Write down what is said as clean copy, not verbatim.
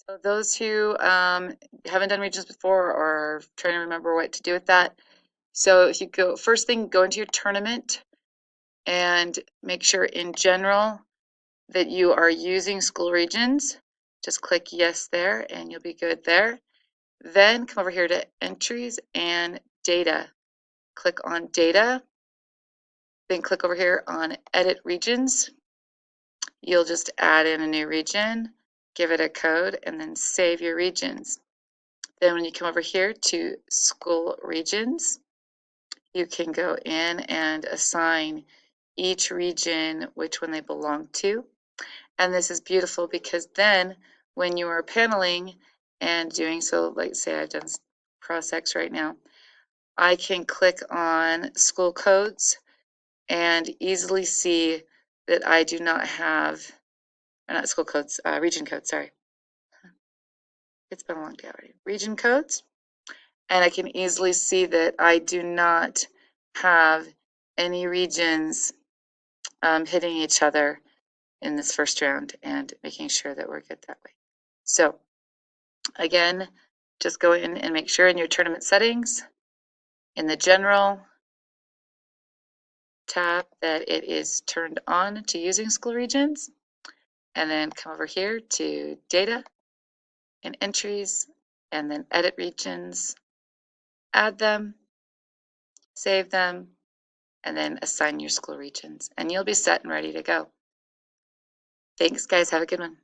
So those who haven't done regions before or are trying to remember what to do with that, so if you go, first thing, go into your tournament and make sure in general that you are using school regions. Just click yes there and you'll be good there. Then come over here to entries and data. Click on data, then click over here on edit regions. You'll just add in a new region, give it a code, and then save your regions. Then when you come over here to school regions, you can go in and assign each region which one they belong to. And this is beautiful because then when you are paneling and doing, so like say I've done CrossX right now, I can click on school codes and easily see that I do not have, or not school codes, region codes, sorry. It's been a long day already. Region codes. And I can easily see that I do not have any regions hitting each other in this first round, and making sure that we're good that way. So again, just go in and make sure in your tournament settings, in the general tab, that it is turned on to using school regions, and then come over here to data and entries, and then edit regions, add them, save them, and then assign your school regions, and you'll be set and ready to go. Thanks, guys. Have a good one.